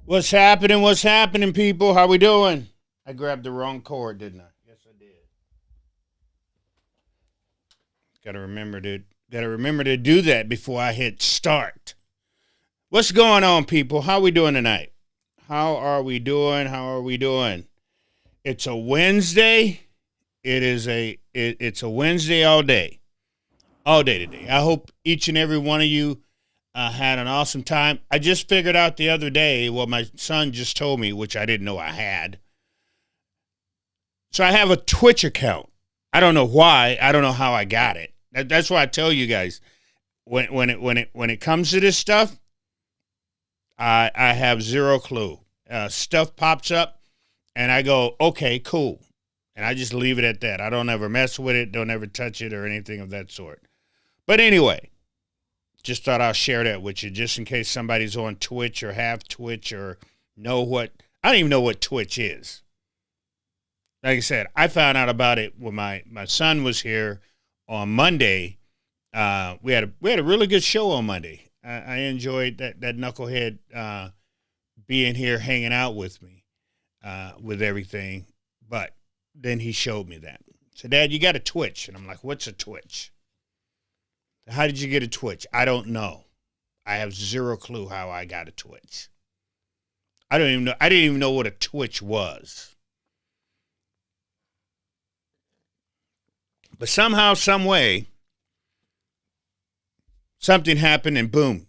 What's happening? What's happening, people? How we doing? I grabbed the wrong cord, didn't I? Yes, I did. Gotta remember to do that before I hit start. What's going on, people? How we doing tonight? How are we doing? How are we doing? It's a Wednesday. It's a Wednesday all day today. I hope each and every one of you had an awesome time. I just figured out the other day, well, my son just told me, which I didn't know I had. So I have a Twitch account. I don't know why. I don't know how I got it. That's why I tell you guys, when it comes to this stuff, I have zero clue. Stuff pops up, and I go, okay, cool. And I just leave it at that. I don't ever mess with it, don't ever touch it or anything of that sort. But anyway, just thought I'll share that with you just in case somebody's on Twitch or have Twitch or know what. I don't even know what Twitch is. Like I said, I found out about it when my son was here on Monday. We had a really good show on Monday. I enjoyed that knucklehead being here hanging out with me with everything. But then he showed me that. So, Dad, you got a Twitch. And I'm like, what's a Twitch? How did you get a Twitch? I don't know. I have zero clue how I got a Twitch. I didn't even know what a Twitch was. But somehow, some way, something happened and boom,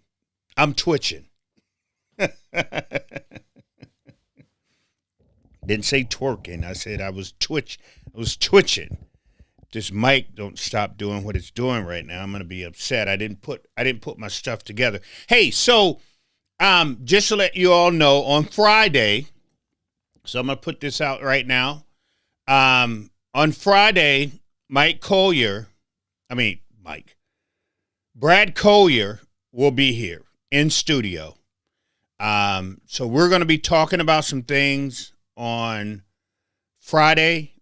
I'm twitching. Didn't say twerking. I said I was twitching. This mic don't stop doing what it's doing right now, I'm going to be upset. I didn't put my stuff together. Hey, so just to let you all know, on Friday, so I'm going to put this out right now. On Friday, Brad Collier will be here in studio. So we're going to be talking about some things on Friday.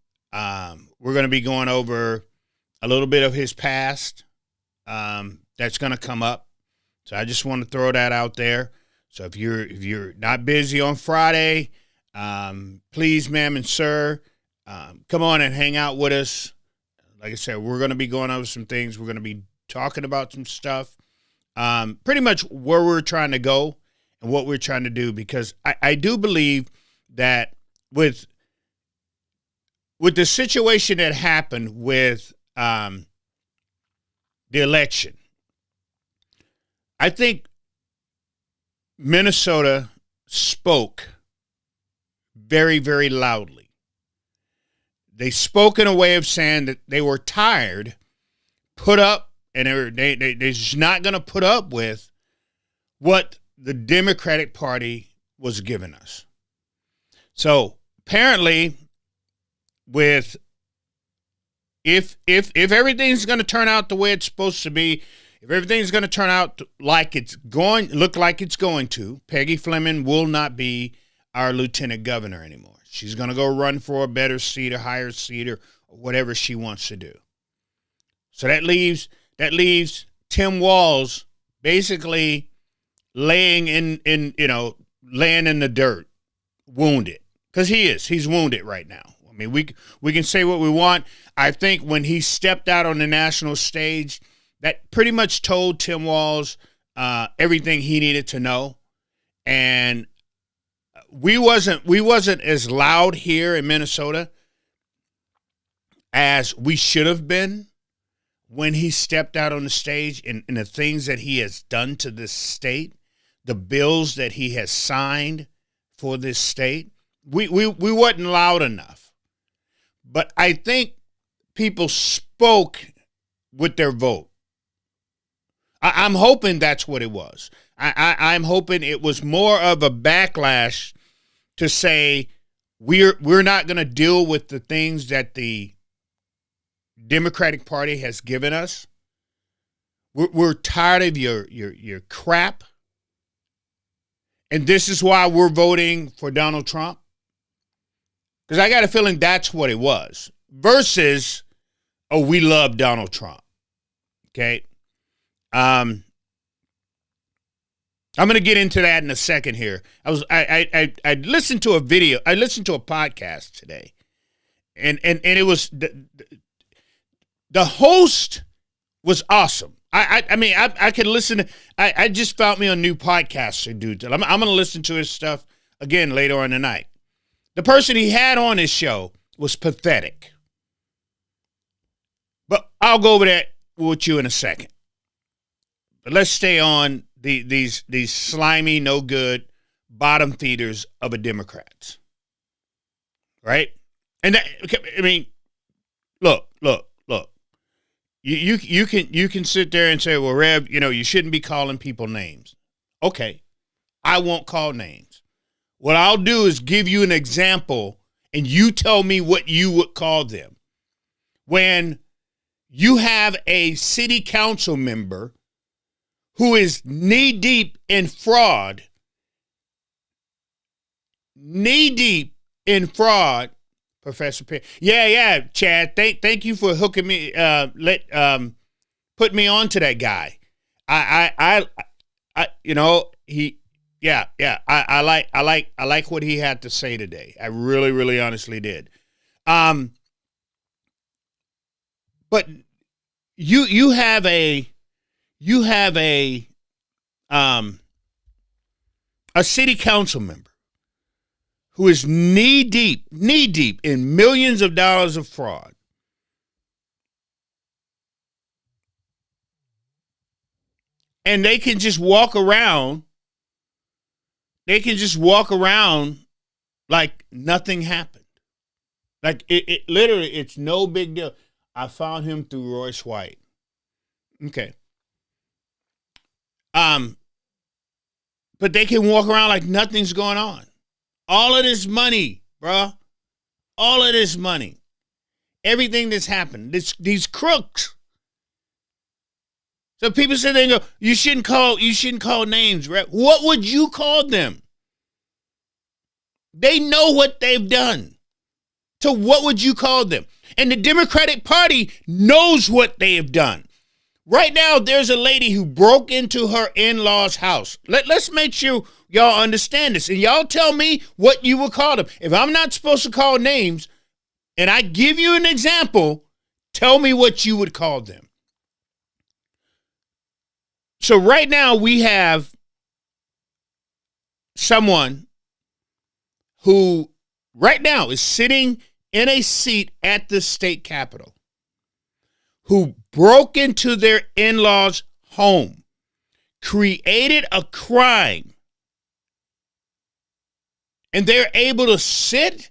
We're going to be going over a little bit of his past that's going to come up. So I just want to throw that out there. So if you're not busy on Friday, please, ma'am and sir, come on and hang out with us. Like I said, we're going to be going over some things. We're going to be talking about some stuff, pretty much where we're trying to go and what we're trying to do, because I do believe that with the situation that happened with the election, I think Minnesota spoke very, very loudly. They spoke in a way of saying that they were tired, put up, and they're just not going to put up with what the Democratic Party was giving us. So apparently, with if everything's going to turn out the way it's supposed to be, if everything's going to turn out like it's going, look like it's going to, Peggy Fleming will not be our lieutenant governor anymore. She's going to go run for a better seat, a higher seat, or whatever she wants to do. So that leaves Tim Walz basically laying in the dirt, wounded, because he's wounded right now. I mean, we can say what we want. I think when he stepped out on the national stage, that pretty much told Tim Walz everything he needed to know, and we wasn't as loud here in Minnesota as we should have been when he stepped out on the stage, and the things that he has done to this state, the bills that he has signed for this state. We wasn't loud enough. But I think people spoke with their vote. I'm hoping that's what it was. I'm hoping it was more of a backlash to say we're not going to deal with the things that the Democratic Party has given us. We're tired of your crap. And this is why we're voting for Donald Trump. Because I got a feeling that's what it was. Versus, oh, we love Donald Trump. Okay? I'm going to get into that in a second here. I listened to a video. I listened to a podcast today, and it was the host was awesome. I mean, I could listen to, I just found me a new podcast to do. I'm going to listen to his stuff again later on tonight. The person he had on his show was pathetic. But I'll go over that with you in a second. But let's stay on these slimy, no good, bottom feeders of a Democrats. Right? And that, I mean, look. You can sit there and say, well, Rev, you shouldn't be calling people names. Okay. I won't call names. What I'll do is give you an example and you tell me what you would call them. When you have a city council member who is knee-deep in fraud, Professor Perry. Yeah, Chad. Thank you for hooking me. Put me on to that guy. I like what he had to say today. I really, really, honestly did. But you have a city council member who is knee deep in millions of dollars of fraud. And they can just walk around. They can just walk around like nothing happened. Like it literally, it's no big deal. I found him through Royce White. Okay. But they can walk around like nothing's going on. All of this money, bruh. All of this money. Everything that's happened. These crooks. So people sit there and go, you shouldn't call names, right? What would you call them? They know what they've done. So what would you call them? And the Democratic Party knows what they have done. Right now, there's a lady who broke into her in-laws' house. Let's make sure y'all understand this. And y'all tell me what you would call them. If I'm not supposed to call names, and I give you an example, tell me what you would call them. So right now, we have someone who right now is sitting in a seat at the state capitol who broke into their in-laws' home, created a crime, and they're able to sit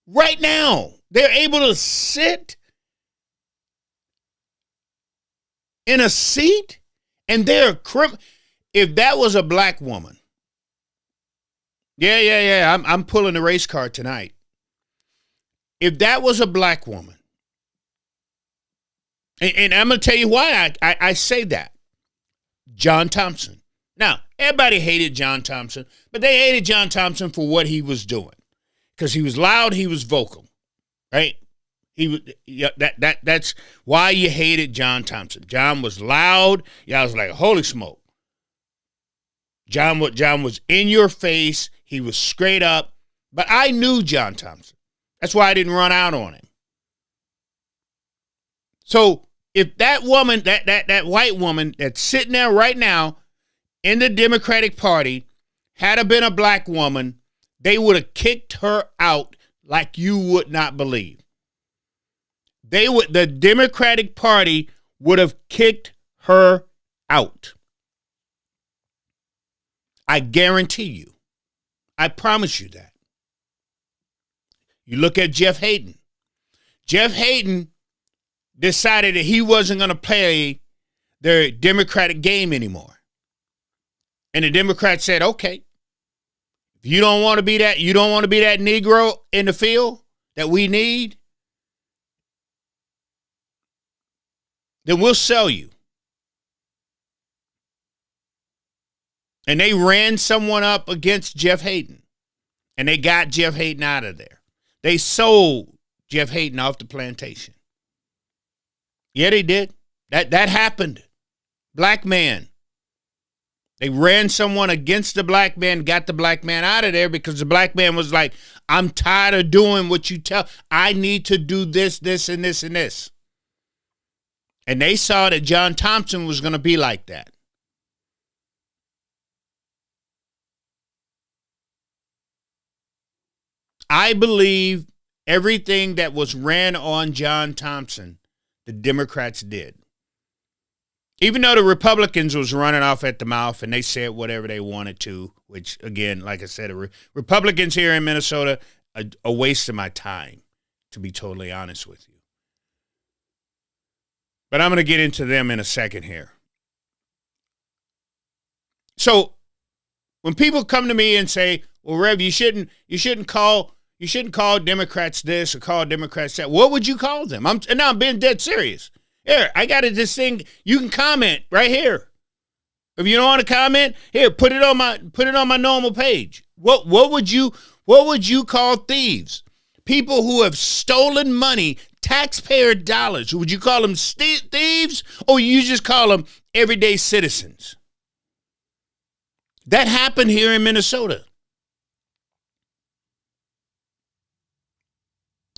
right now. They're able to sit in a seat, and they're if that was a black woman, yeah, I'm pulling the race card tonight. If that was a black woman, and I'm going to tell you why I say that. John Thompson. Now, everybody hated John Thompson, but they hated John Thompson for what he was doing. Because he was loud, he was vocal, right? That's why you hated John Thompson. John was loud. Yeah, I was like, holy smoke. John was in your face. He was straight up. But I knew John Thompson. That's why I didn't run out on him. So if that woman, that white woman that's sitting there right now in the Democratic Party had been a black woman, they would have kicked her out like you would not believe. The Democratic Party would have kicked her out. I guarantee you. I promise you that. You look at Jeff Hayden. Jeff Hayden decided that he wasn't going to play their Democratic game anymore. And the Democrats said, okay, if you don't want to be that Negro in the field that we need, then we'll sell you. And they ran someone up against Jeff Hayden. And they got Jeff Hayden out of there. They sold Jeff Hayden off the plantation. Yeah, they did. That happened. Black man. They ran someone against the black man, got the black man out of there because the black man was like, I'm tired of doing what you tell. I need to do this, this, and this, and this. And they saw that John Thompson was going to be like that. I believe everything that was ran on John Thompson, the Democrats did. Even though the Republicans was running off at the mouth and they said whatever they wanted to, which, again, like I said, Republicans here in Minnesota are a waste of my time, to be totally honest with you. But I'm going to get into them in a second here. So when people come to me and say, well, Rev, you shouldn't call Democrats this or call Democrats that, what would you call them? I'm being dead serious. Here, I got this thing. You can comment right here. If you don't want to comment, here, put it on my normal page. What would you call thieves? People who have stolen money, taxpayer dollars. Would you call them thieves, or you just call them everyday citizens? That happened here in Minnesota.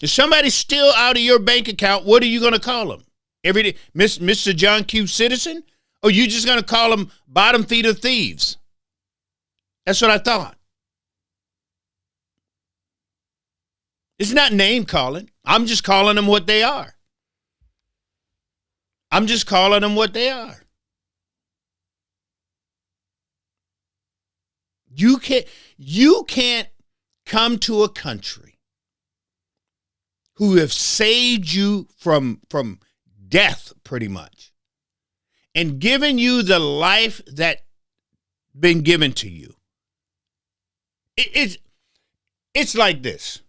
If somebody steal out of your bank account, what are you going to call them? Every day, Mr. John Q. Citizen? Or you just going to call them bottom feeder thieves? That's what I thought. It's not name calling. I'm just calling them what they are. You can't come to a country who have saved you from death, pretty much, and given you the life that been given to you. It's like this.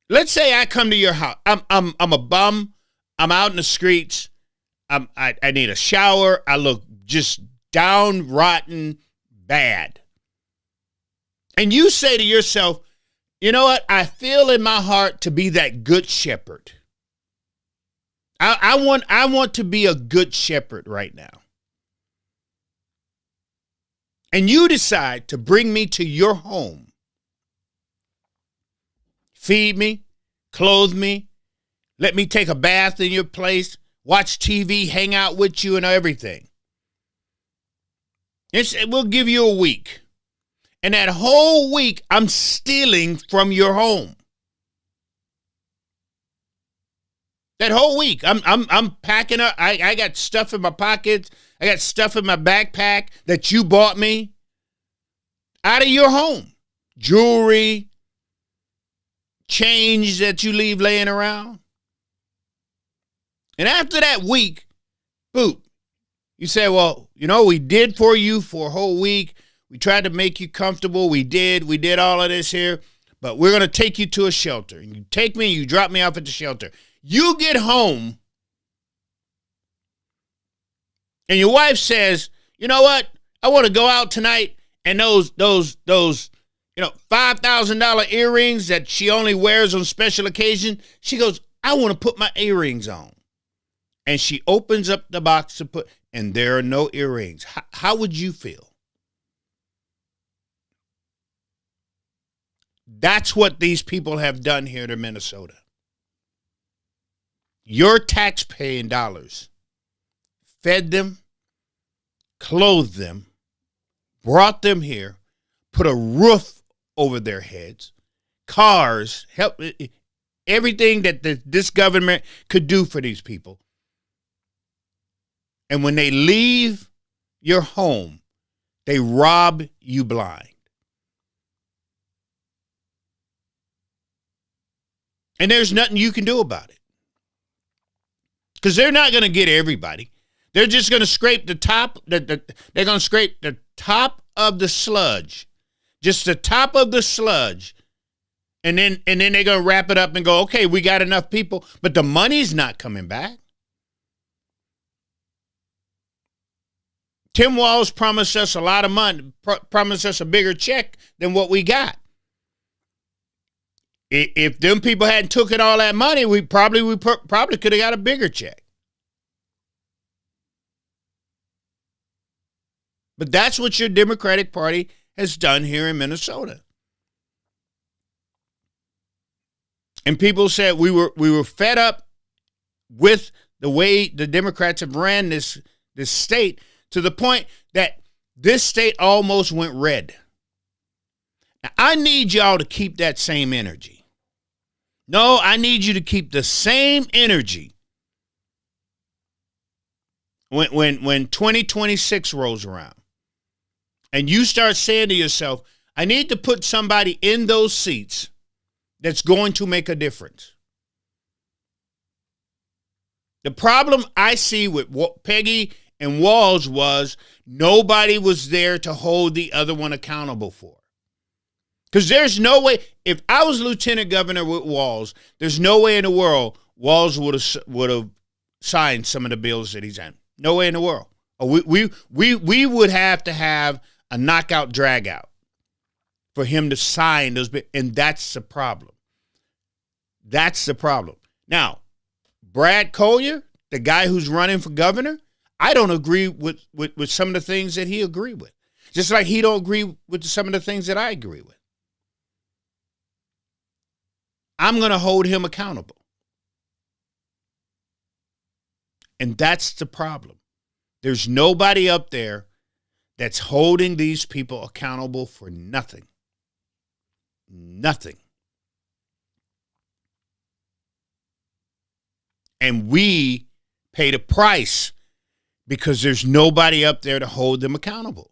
Let's say I come to your house. I'm a bum. I'm out in the streets. I need a shower. I look just down rotten bad. And you say to yourself, you know what? I feel in my heart to be that good shepherd. I want to be a good shepherd right now. And you decide to bring me to your home. Feed me, clothe me, let me take a bath in your place, watch TV, hang out with you and everything. We'll give you a week. And that whole week, I'm stealing from your home. That whole week, I'm packing up. I got stuff in my pockets. I got stuff in my backpack that you bought me out of your home. Jewelry, change that you leave laying around. And after that week, boop, you say, well, you know, we did for you for a whole week. We tried to make you comfortable. We did all of this here, but we're going to take you to a shelter. And you take me, you drop me off at the shelter. You get home, and your wife says, you know what? I want to go out tonight, and those $5,000 earrings that she only wears on special occasion, she goes, I want to put my earrings on. And she opens up the box to put, and there are no earrings. How would you feel? That's what these people have done here to Minnesota. Your tax-paying dollars fed them, clothed them, brought them here, put a roof over their heads, cars, help, everything that this government could do for these people. And when they leave your home, they rob you blind. And there's nothing you can do about it. Because they're not going to get everybody. They're just going to scrape the top. They're going to scrape the top of the sludge. Just the top of the sludge. And then they're going to wrap it up and go, okay, we got enough people. But the money's not coming back. Tim Walz promised us a lot of money, promised us a bigger check than what we got. If them people hadn't taken all that money, we probably could have got a bigger check. But that's what your Democratic Party has done here in Minnesota. And people said we were fed up with the way the Democrats have ran this state to the point that this state almost went red. Now, I need y'all to keep that same energy. No, I need you to keep the same energy when 2026 rolls around. And you start saying to yourself, I need to put somebody in those seats that's going to make a difference. The problem I see with Peggy and Walz was nobody was there to hold the other one accountable for. Because there's no way, if I was lieutenant governor with Walz, there's no way in the world Walz would have signed some of the bills that he's in. No way in the world. We would have to have a knockout drag out for him to sign those bills, and that's the problem. That's the problem. Now, Brad Collier, the guy who's running for governor, I don't agree with some of the things that he agreed with. Just like he don't agree with some of the things that I agree with. I'm going to hold him accountable. And that's the problem. There's nobody up there that's holding these people accountable for nothing. Nothing. And we pay the price because there's nobody up there to hold them accountable.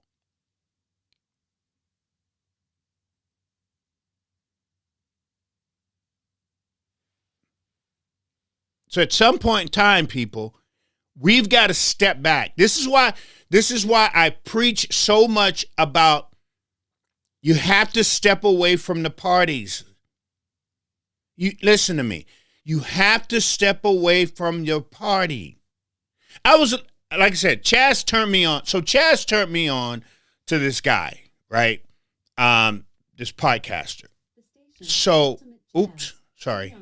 So at some point in time, people, we've got to step back. This is why I preach so much about you have to step away from the parties. You listen to me. You have to step away from your party. Like I said, Chaz turned me on. So Chaz turned me on to this guy, right? This podcaster. So, oops, sorry.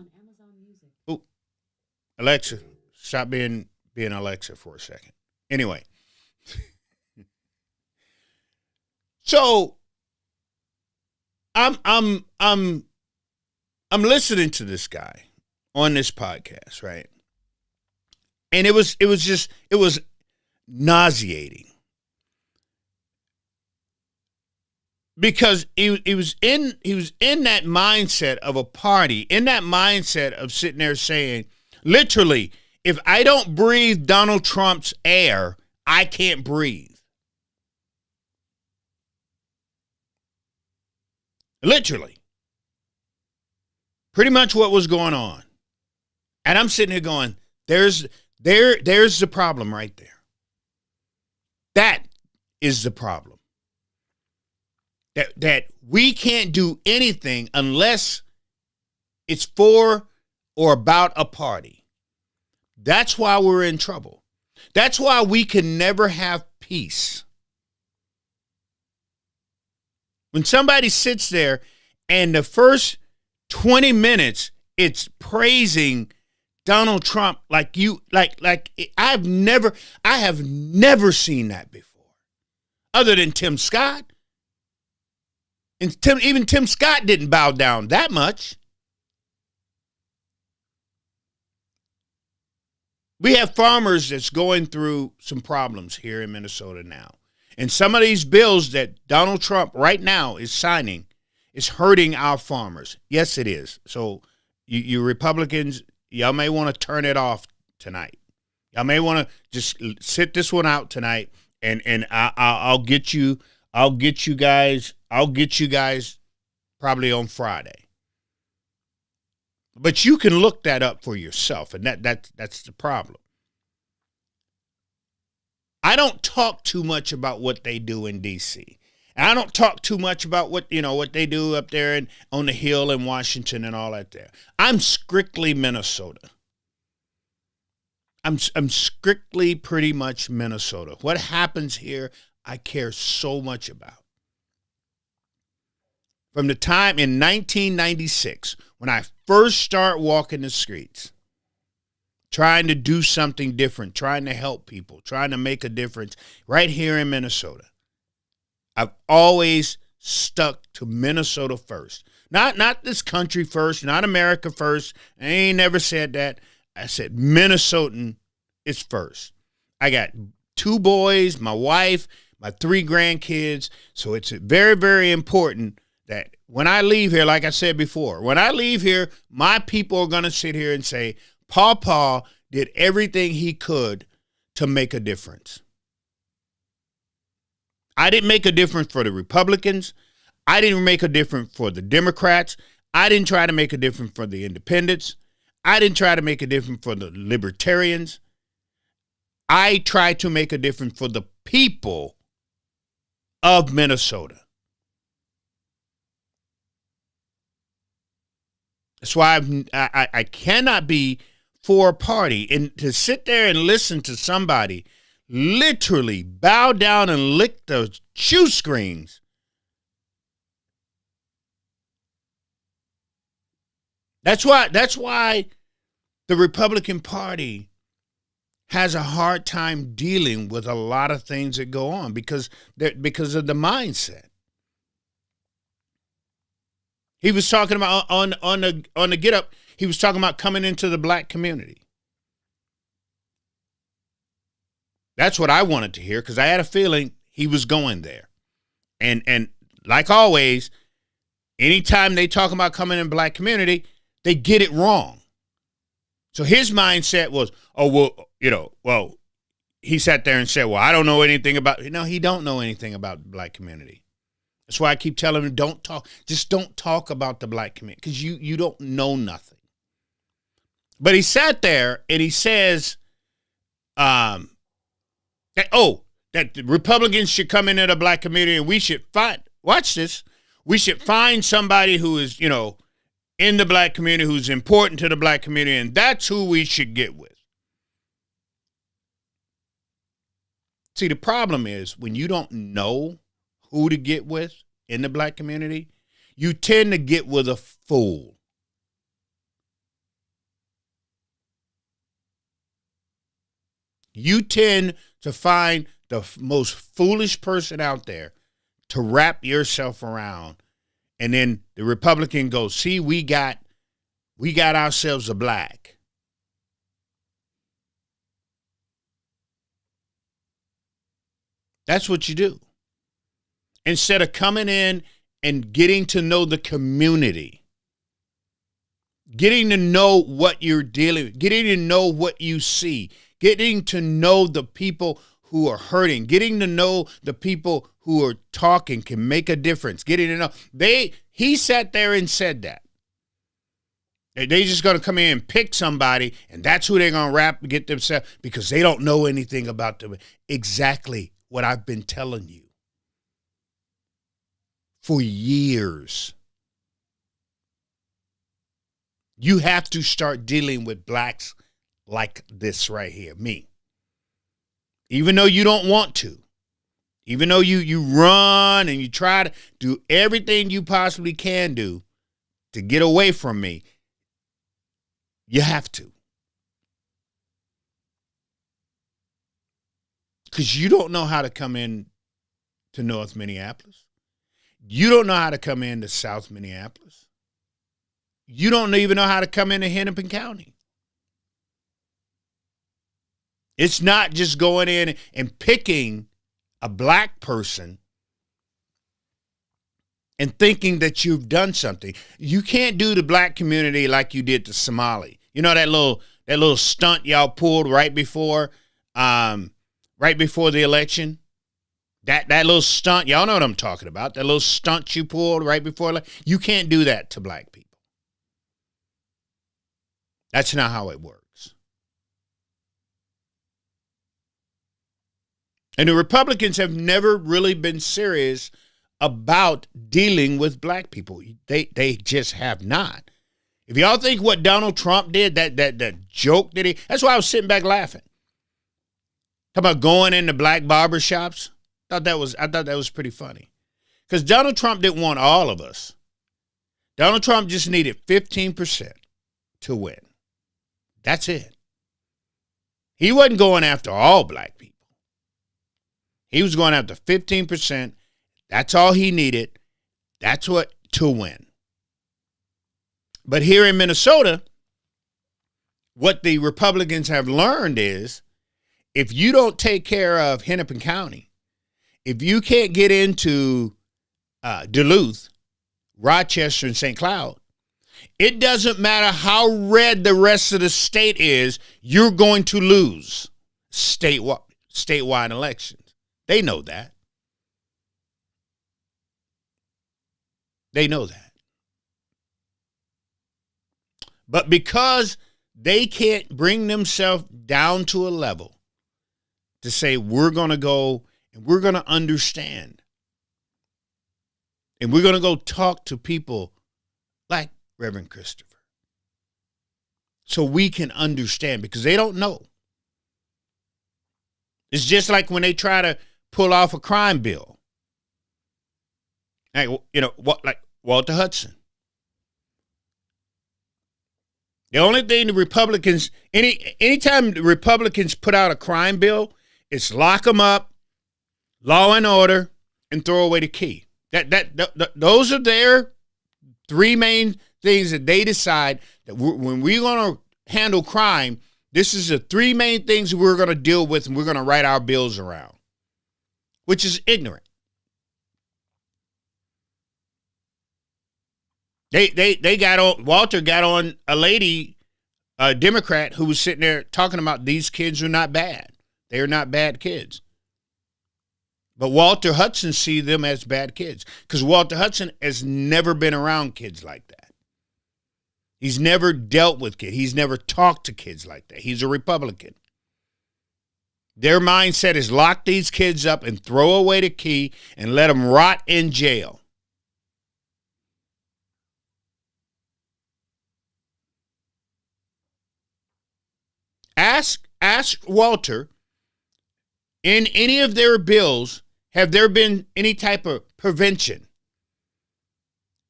Alexa, stop being Alexa for a second. Anyway. So I'm listening to this guy on this podcast, right? And it was nauseating. Because he was in that mindset of a party, in that mindset of sitting there saying, literally, if I don't breathe Donald Trump's air, I can't breathe. Literally. Pretty much what was going on. And I'm sitting here going, there's the problem right there. That is the problem. That we can't do anything unless it's for or about a party. That's why we're in trouble. That's why we can never have peace. When somebody sits there and the first 20 minutes it's praising Donald Trump like I have never seen that before. Other than Tim Scott. And even Tim Scott didn't bow down that much. We have farmers that's going through some problems here in Minnesota now. And some of these bills that Donald Trump right now is signing is hurting our farmers. Yes, it is. So you Republicans, y'all may want to turn it off tonight. Y'all may want to just sit this one out tonight, and I'll get you guys probably on Friday. But you can look that up for yourself, and that's the problem. I don't talk too much about what they do in D.C. And I don't talk too much about what they do up there on the Hill in Washington and all that there. I'm strictly Minnesota. I'm strictly pretty much Minnesota. What happens here, I care so much about. From the time in 1996, when I first started walking the streets, trying to do something different, trying to help people, trying to make a difference right here in Minnesota. I've always stuck to Minnesota first. Not this country first, not America first. I ain't never said that. I said Minnesotan is first. I got 2 boys, my wife, my 3 grandkids. So it's very, very important that when I leave here, like I said before, when I leave here, my people are going to sit here and say, Paw did everything he could to make a difference. I didn't make a difference for the Republicans. I didn't make a difference for the Democrats. I didn't try to make a difference for the independents. I didn't try to make a difference for the libertarians. I tried to make a difference for the people of Minnesota. That's why I cannot be for a party. And to sit there and listen to somebody literally bow down and lick the shoe screens. That's why the Republican Party has a hard time dealing with a lot of things that go on because of the mindset. He was talking about on the Get Up, he was talking about coming into the black community. That's what I wanted to hear because I had a feeling he was going there. And like always, anytime they talk about coming in the black community, they get it wrong. So his mindset was, he sat there and said, well, I don't know anything about, he don't know anything about the black community. That's why I keep telling him, don't talk about the black community because you don't know nothing. But he sat there and he says, that the Republicans should come into the black community and we should we should find somebody who is, in the black community, who's important to the black community, and that's who we should get with. See, the problem is when you don't know who to get with in the black community, you tend to get with a fool. You tend to find the most foolish person out there to wrap yourself around. And then the Republican goes, see, we got ourselves a black. That's what you do. Instead of coming in and getting to know the community, getting to know what you're dealing with, getting to know what you see, getting to know the people who are hurting, getting to know the people who are talking can make a difference, getting to know. He sat there and said that. They just going to come in and pick somebody, and that's who they're going to rap and get themselves because they don't know anything about them. Exactly what I've been telling you for years. You have to start dealing with blacks like this right here, me. Even though you don't want to, even though you run and you try to do everything you possibly can do to get away from me, you have to. Because you don't know how to come in to North Minneapolis. You don't know how to come into South Minneapolis. You don't even know how to come into Hennepin County. It's not just going in and picking a black person and thinking that you've done something. You can't do the black community like you did the Somali. You know that little stunt y'all pulled right before the election? That little stunt, y'all know what I'm talking about. That little stunt you pulled right before. You can't do that to black people. That's not how it works. And the Republicans have never really been serious about dealing with black people. They just have not. If y'all think what Donald Trump did, that joke that that's why I was sitting back laughing. Talk about going into black barbershops. I thought that was pretty funny. Because Donald Trump didn't want all of us. Donald Trump just needed 15% to win. That's it. He wasn't going after all black people. He was going after 15%. That's all he needed. That's what to win. But here in Minnesota, what the Republicans have learned is if you don't take care of Hennepin County, if you can't get into Duluth, Rochester, and St. Cloud, it doesn't matter how red the rest of the state is, you're going to lose statewide elections. They know that. They know that. But because they can't bring themselves down to a level to say we're going to go and we're going to understand and we're going to go talk to people like Reverend Christopher so we can understand, because they don't know. It's just like when they try to pull off a crime bill. Like, like Walter Hudson. The only thing the Republicans, anytime the Republicans put out a crime bill, it's lock them up, law and order, and throw away the key. Those are their three main things that they decide that when we're going to handle crime, this is the three main things we're going to deal with, and we're going to write our bills around, which is ignorant. Walter got on a lady, a Democrat, who was sitting there talking about these kids are not bad. They're not bad kids. But Walter Hudson sees them as bad kids because Walter Hudson has never been around kids like that. He's never dealt with kids. He's never talked to kids like that. He's a Republican. Their mindset is lock these kids up and throw away the key and let them rot in jail. Ask Walter, in any of their bills, have there been any type of prevention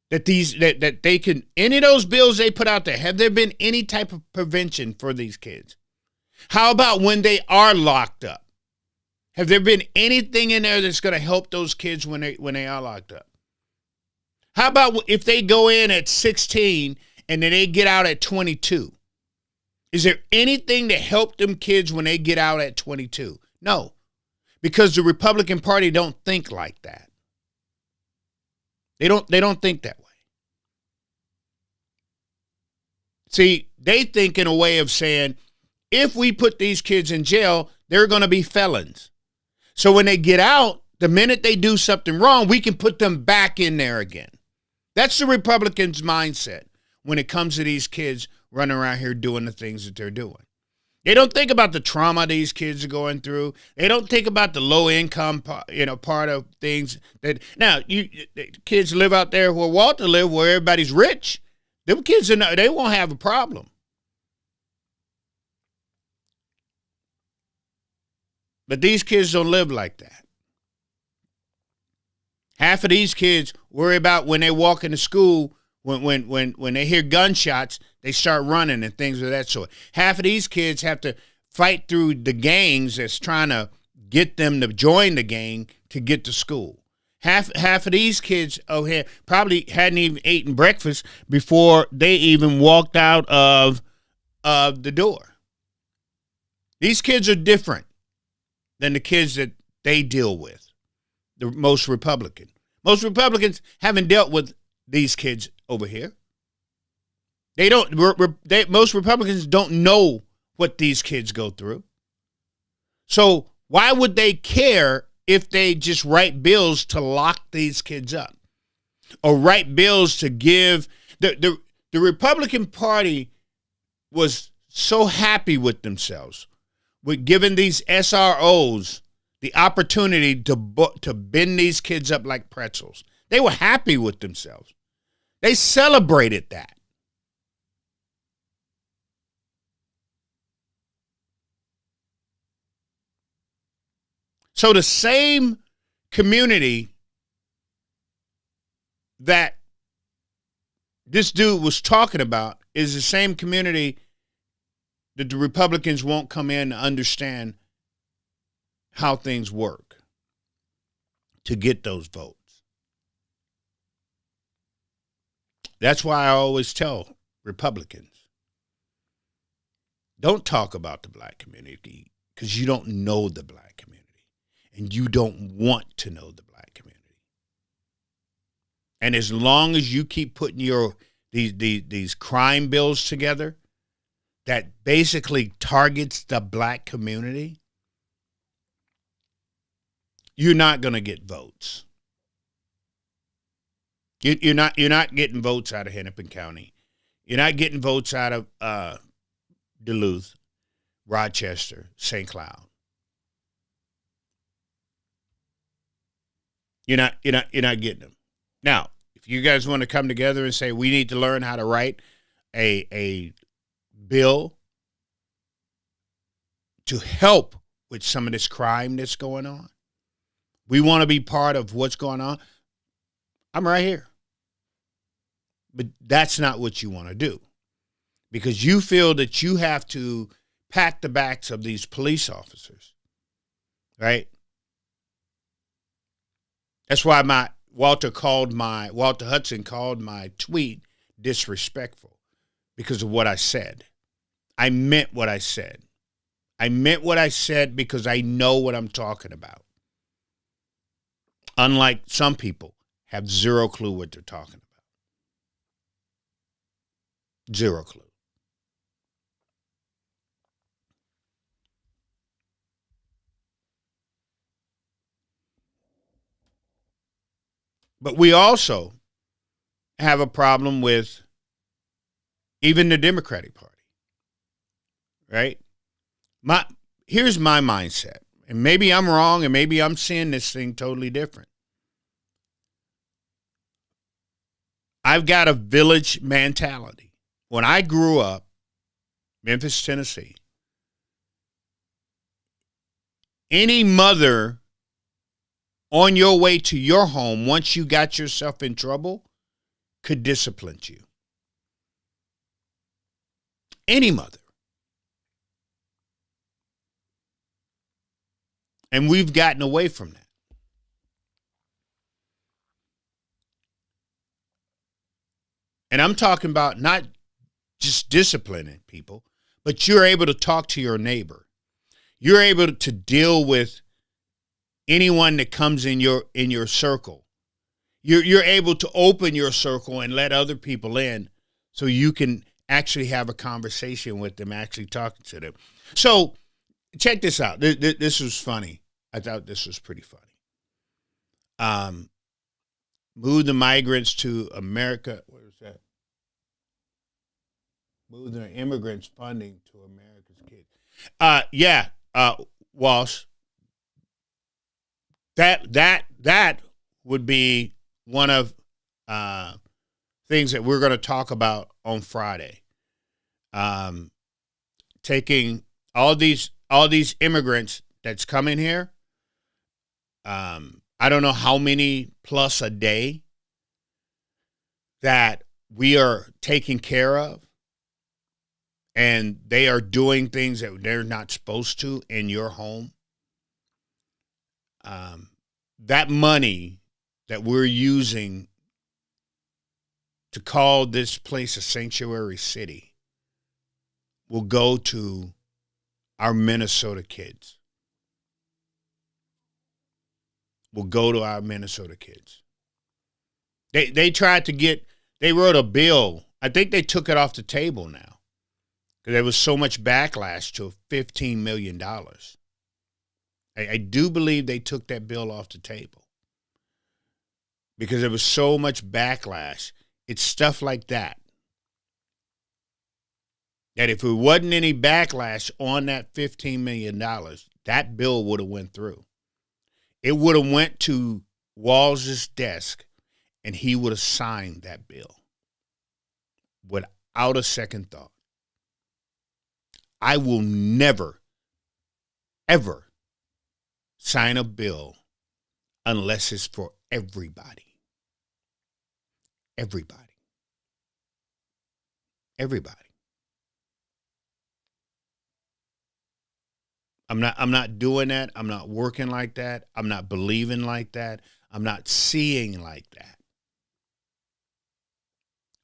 that they can, any of those bills they put out there, have there been any type of prevention for these kids? How about when they are locked up? Have there been anything in there that's going to help those kids when they are locked up? How about if they go in at 16 and then they get out at 22? Is there anything to help them kids when they get out at 22? No, because the Republican Party don't think like that. They don't think that way. See, they think in a way of saying, if we put these kids in jail, they're going to be felons. So when they get out, the minute they do something wrong, we can put them back in there again. That's the Republicans' mindset when it comes to these kids running around here doing the things that they're doing. They don't think about the trauma these kids are going through. They don't think about the low income, part of things. That now, kids live out there where Walter lived, where everybody's rich. Them kids, they won't have a problem. But these kids don't live like that. Half of these kids worry about when they walk into school, when they hear gunshots, they start running and things of that sort. Half of these kids have to fight through the gangs that's trying to get them to join the gang to get to school. Half of these kids over here probably hadn't even eaten breakfast before they even walked out of the door. These kids are different than the kids that they deal with, the most Republican. Most Republicans haven't dealt with these kids over here. Most Republicans don't know what these kids go through. So why would they care if they just write bills to lock these kids up or write bills to give the Republican Party was so happy with themselves with giving these SROs the opportunity to bend these kids up like pretzels. They were happy with themselves. They celebrated that. So the same community that this dude was talking about is the same community that the Republicans won't come in to understand how things work to get those votes. That's why I always tell Republicans, don't talk about the black community because you don't know the black community and you don't want to know the black community. And as long as you keep putting these crime bills together that basically targets the black community, you're not going to get votes. You're not getting votes out of Hennepin County. You're not getting votes out of Duluth, Rochester, St. Cloud. You're not getting them. Now, if you guys want to come together and say we need to learn how to write a bill to help with some of this crime that's going on, we want to be part of what's going on, I'm right here. But that's not what you want to do, because you feel that you have to pat the backs of these police officers, right? That's why Walter Hudson called my tweet disrespectful, because of what I said. I meant what I said. I meant what I said because I know what I'm talking about. Unlike some people have zero clue what they're talking about. Zero clue. But we also have a problem with even the Democratic Party, right? Here's my mindset, and maybe I'm wrong, and maybe I'm seeing this thing totally different. I've got a village mentality. When I grew up, Memphis, Tennessee, any mother on your way to your home, once you got yourself in trouble, could discipline you. Any mother. And we've gotten away from that. And I'm talking about not just disciplining people, but you're able to talk to your neighbor. You're able to deal with anyone that comes in your circle. You're able to open your circle and let other people in so you can actually have a conversation with them, actually talking to them. So check this out. This was funny. I thought this was pretty funny. Move the migrants to America. What was that? Move the immigrants funding to America's kids. Walsh. That would be one of things that we're going to talk about on Friday. Taking all these immigrants that's coming here. I don't know how many plus a day that we are taking care of, and they are doing things that they're not supposed to in your home. That money that we're using to call this place a sanctuary city will go to our Minnesota kids. Will go to our Minnesota kids. They tried to they wrote a bill. I think they took it off the table now because there was so much backlash to $15 million. I do believe they took that bill off the table because there was so much backlash. It's stuff like that. That if there wasn't any backlash on that $15 million, that bill would have went through. It would have went to Walls' desk and he would have signed that bill without a second thought. I will never, ever sign a bill unless it's for everybody. Everybody. Everybody. I'm not doing that. I'm not working like that. I'm not believing like that. I'm not seeing like that.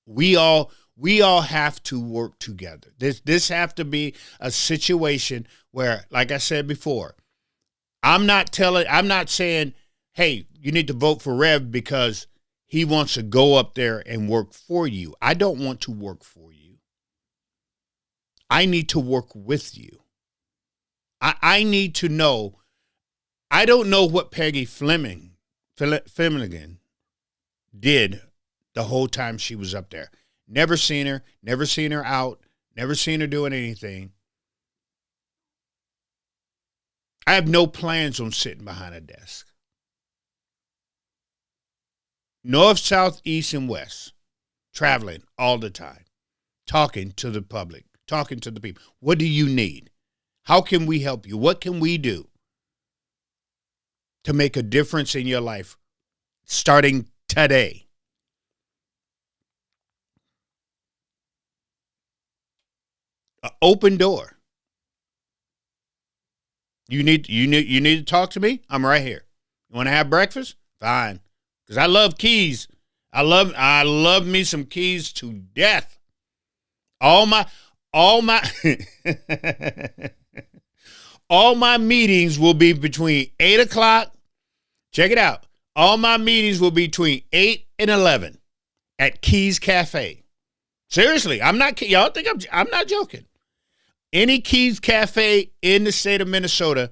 We all have to work together. This have to be a situation where, like I said before, I'm not saying, hey, you need to vote for Rev because he wants to go up there and work for you. I don't want to work for you. I need to work with you. I need to know. I don't know what Peggy Fleming did the whole time she was up there. Never seen her out, never seen her doing anything. I have no plans on sitting behind a desk. North, south, east, and west. Traveling all the time. Talking to the public. Talking to the people. What do you need? How can we help you? What can we do to make a difference in your life starting today? An open door. You need to talk to me? I'm right here. You want to have breakfast? Fine. Because I love keys. I love me some keys to death. All my all my meetings will be between 8 o'clock. Check it out. All my meetings will be between 8 and 11 at Keys Cafe. Seriously, y'all think I'm not joking. Any Keys Cafe in the state of Minnesota,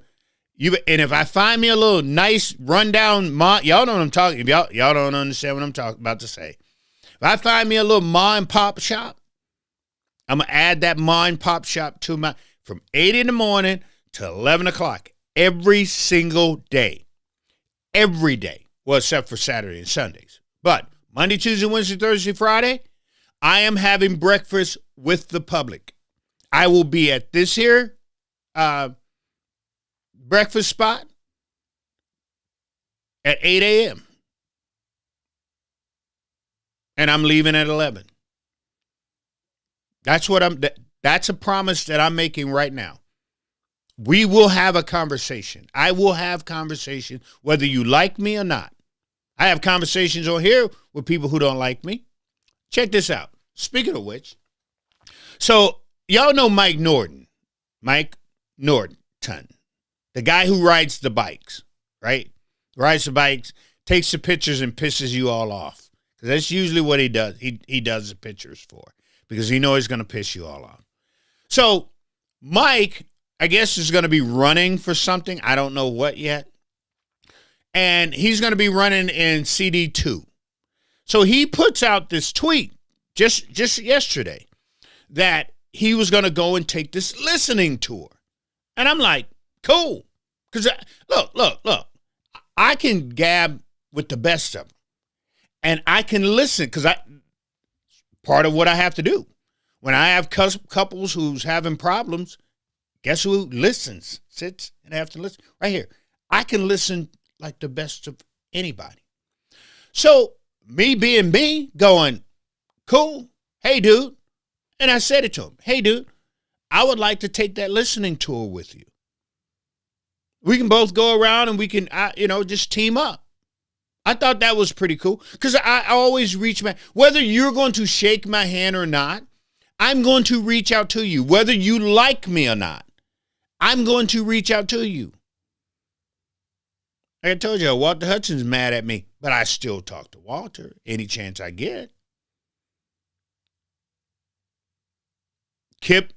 and if I find me a little nice rundown, y'all know what I'm talking about. Y'all don't understand what I'm about to say. If I find me a little ma and pop shop, I'm going to add that ma and pop shop to from 8 in the morning to 11 o'clock every single day. Every day. Well, except for Saturday and Sundays. But Monday, Tuesday, Wednesday, Thursday, Friday, I am having breakfast with the public. I will be at this here breakfast spot at 8 a.m. And I'm leaving at 11. That's a promise that I'm making right now. We will have a conversation. I will have conversation whether you like me or not. I have conversations on here with people who don't like me. Check this out. Speaking of which, so y'all know Mike Norton, the guy who rides the bikes, right? Rides the bikes, takes the pictures and pisses you all off. Because that's usually what he does. He does the pictures for, because he knows he's going to piss you all off. So Mike, I guess, is going to be running for something. I don't know what yet. And he's going to be running in CD2. So he puts out this tweet just yesterday that he was going to go and take this listening tour. And I'm like, cool. Because look. I can gab with the best of them. And I can listen, because part of what I have to do. When I have couples who's having problems, guess who listens? Sits and have to listen. Right here. I can listen like the best of anybody. So me being me, going, cool. Hey, dude. And I said it to him. Hey, dude, I would like to take that listening tour with you. We can both go around and we can, just team up. I thought that was pretty cool, because I always reach my, whether you're going to shake my hand or not, I'm going to reach out to you. Whether you like me or not, I'm going to reach out to you. Like I told you, Walter Hudson's mad at me, but I still talk to Walter any chance I get. Kip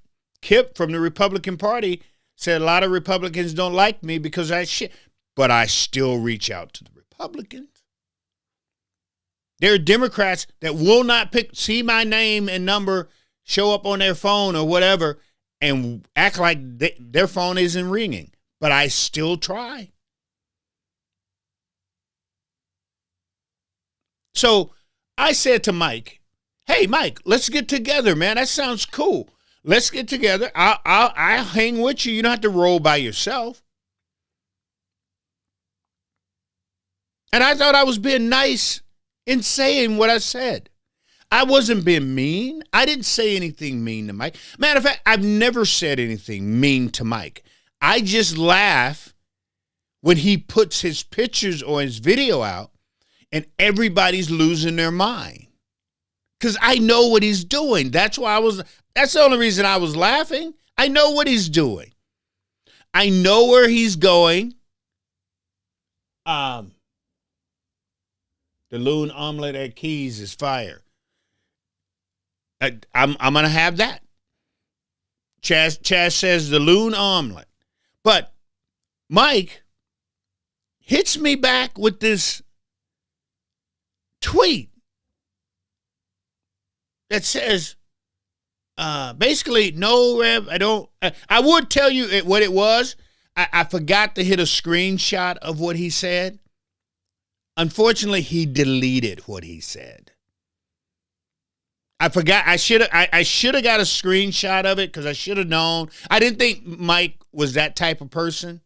from the Republican Party said a lot of Republicans don't like me because I shit, but I still reach out to the Republicans. There are Democrats that will not see my name and number show up on their phone or whatever and act like their phone isn't ringing, but I still try. So I said to Mike, hey, Mike, let's get together, man. That sounds cool. Let's get together. I'll hang with you. You don't have to roll by yourself. And I thought I was being nice in saying what I said. I wasn't being mean. I didn't say anything mean to Mike. Matter of fact, I've never said anything mean to Mike. I just laugh when he puts his pictures or his video out and everybody's losing their mind. Because I know what he's doing. That's the only reason I was laughing. I know what he's doing. I know where he's going. The loon omelet at Keys is fire. I'm going to have that. Chaz says the loon omelet. But Mike hits me back with this tweet that says, basically, no, Rev, I would tell you what it was. I forgot to hit a screenshot of what he said. Unfortunately, he deleted what he said. I forgot. I should have got a screenshot of it because I should have known. I didn't think Mike was that type of person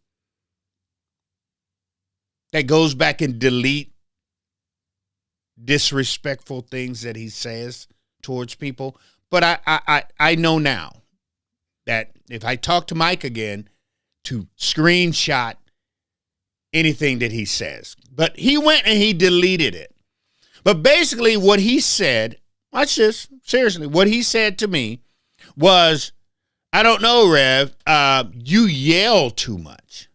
that goes back and delete disrespectful things that he says towards people. But I know now that if I talk to Mike again, to screenshot anything that he says. But he went and he deleted it. But basically what he said, watch this, seriously, what he said to me was, I don't know, Rev, you yell too much.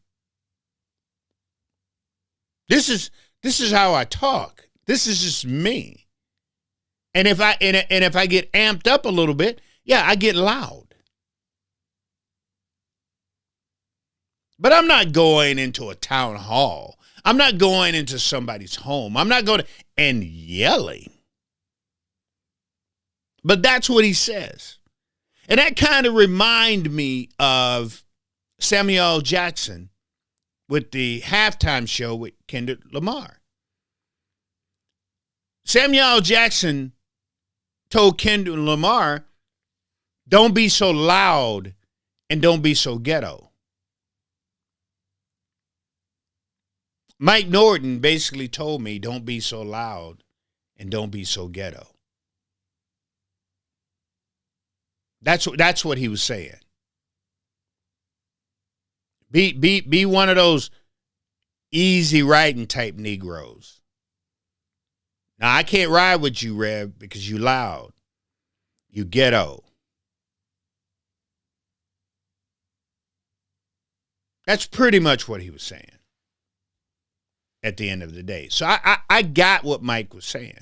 This is how I talk. This is just me. And if I get amped up a little bit, yeah, I get loud. But I'm not going into a town hall. I'm not going into somebody's home. I'm not going and yelling. But that's what he says. And that kind of reminded me of Samuel L. Jackson with the halftime show with Kendrick Lamar. Samuel L. Jackson told Kendrick Lamar, don't be so loud and don't be so ghetto. Mike Norton basically told me, don't be so loud and don't be so ghetto. That's what he was saying. Be one of those easy riding type Negroes. Now, I can't ride with you, Rev, because you loud. You ghetto. That's pretty much what he was saying at the end of the day. So I got what Mike was saying.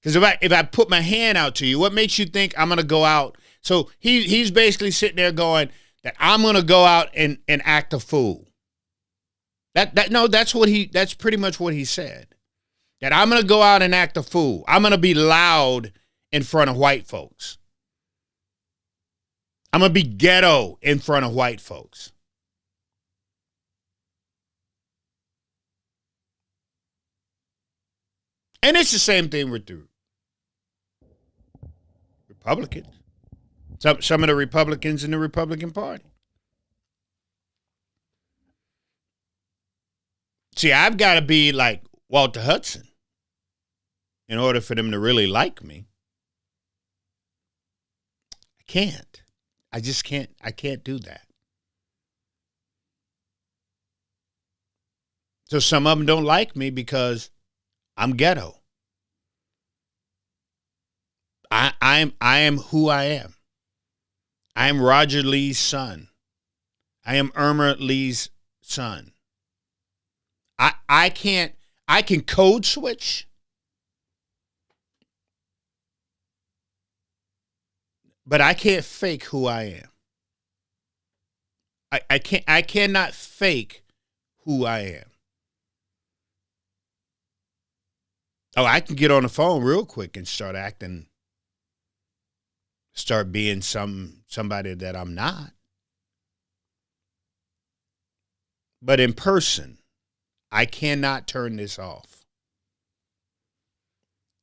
Because if I put my hand out to you, what makes you think I'm going to go out? So he's basically sitting there going that I'm going to go out and act a fool. That's pretty much what he said. That I'm going to go out and act a fool. I'm going to be loud in front of white folks. I'm going to be ghetto in front of white folks. And it's the same thing with the Republicans. Some of the Republicans in the Republican Party. See, I've got to be like Walter Hudson in order for them to really like me. I can't. I just can't. I can't do that. So some of them don't like me because I'm ghetto. I am who I am. I am Roger Lee's son. I am Irma Lee's son. I can code switch, but I can't fake who I am. I cannot fake who I am. Oh, I can get on the phone real quick and start being somebody that I'm not. But in person, I cannot turn this off.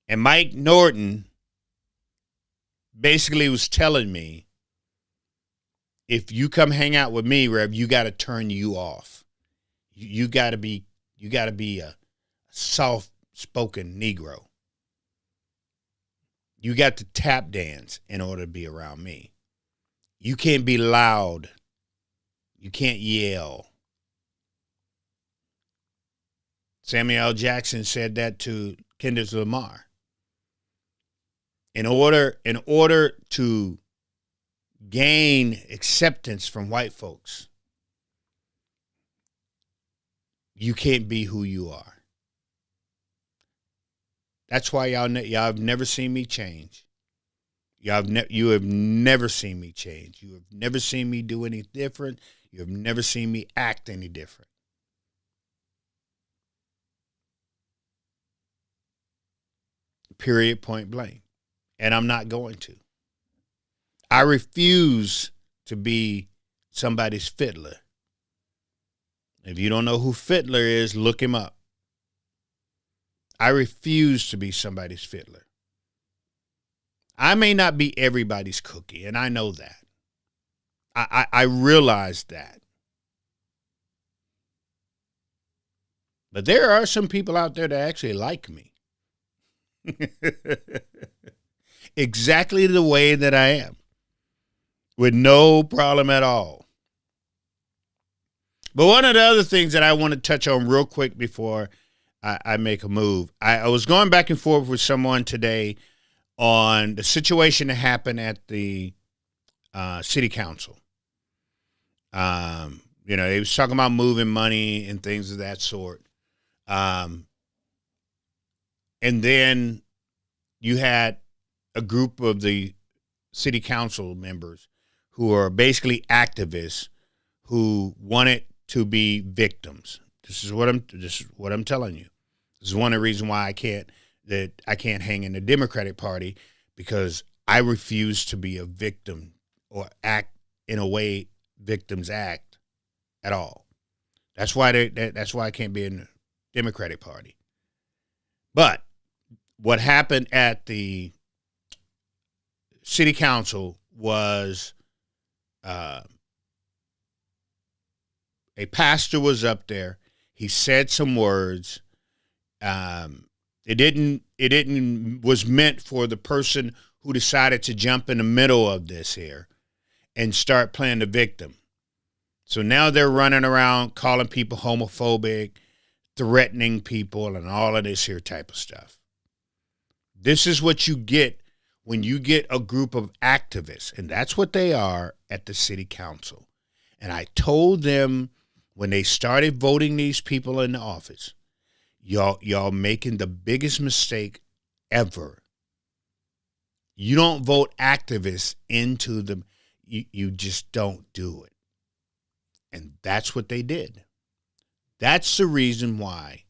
And Mike Norton basically was telling me, if you come hang out with me, Rev, you got to turn you off. You got to be a soft-spoken Negro. You got to tap dance in order to be around me. You can't be loud. You can't yell. Samuel L. Jackson said that to Kendrick Lamar. In order to gain acceptance from white folks, you can't be who you are. That's why y'all have never seen me change. You have never seen me change. You have never seen me do any different. You have never seen me act any different. Period, point blank. And I'm not going to. I refuse to be somebody's fiddler. If you don't know who Fiddler is, look him up. I refuse to be somebody's fiddler. I may not be everybody's cookie, and I know that. I realize that. But there are some people out there that actually like me. Exactly the way that I am. With no problem at all. But one of the other things that I want to touch on real quick before I make a move, I was going back and forth with someone today on the situation that happened at the city council. They was talking about moving money and things of that sort. And then you had a group of the city council members who are basically activists who wanted to be victims. This is what I'm telling you. This is one of the reasons why I can't hang in the Democratic Party, because I refuse to be a victim or act in a way victims act at all. That's why I can't be in the Democratic Party. But what happened at the city council was a pastor was up there. He said some words. It was meant for the person who decided to jump in the middle of this here and start playing the victim. So now they're running around calling people homophobic, threatening people, and all of this here type of stuff. This is what you get when you get a group of activists, and that's what they are at the city council. And I told them when they started voting these people in the office, y'all making the biggest mistake ever. You don't vote activists into them. You just don't do it. And that's what they did. That's the reason why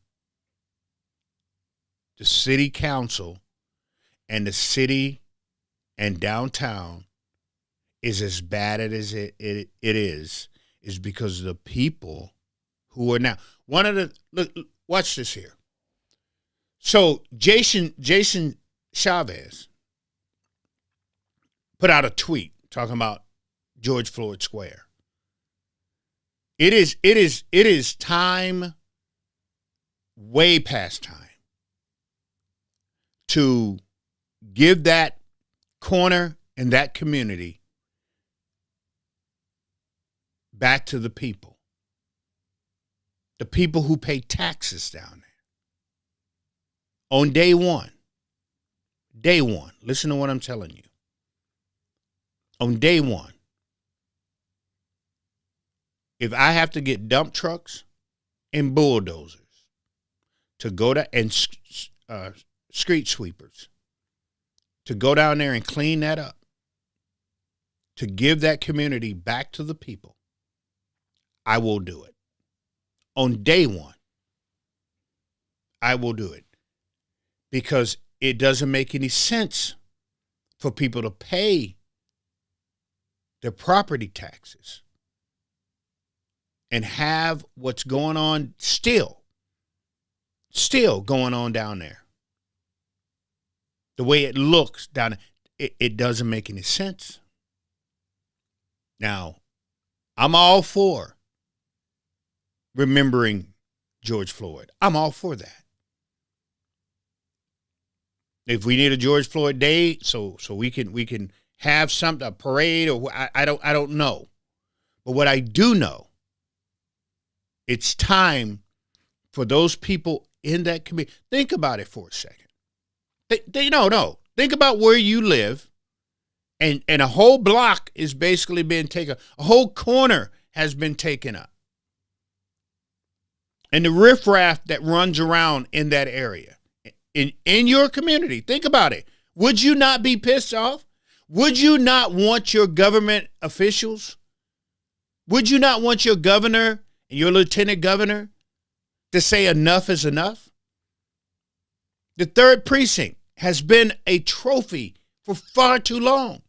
the city council and the city and downtown is as bad as it is because of the people who are now. Look, watch this here. So Jason Chavez put out a tweet talking about George Floyd Square. It is time, way past time, to give that corner and that community back to the people. The people who pay taxes down there. On day one, listen to what I'm telling you. On day one, if I have to get dump trucks and bulldozers to go to, and street sweepers to go down there and clean that up, to give that community back to the people, I will do it. On day one, I will do it. Because it doesn't make any sense for people to pay their property taxes and have what's going on still going on down there. The way it looks down there, it doesn't make any sense. Now, I'm all for remembering George Floyd. I'm all for that. If we need a George Floyd Day, so we can have something, a parade, or I don't know. But what I do know, it's time for those people in that community. Think about it for a second. Think about where you live, and a whole block is basically being taken. A whole corner has been taken up. And the riffraff that runs around in that area, in your community, think about it. Would you not be pissed off? Would you not want your government officials? Would you not want your governor and your lieutenant governor to say enough is enough? The 3rd precinct has been a trophy for far too long.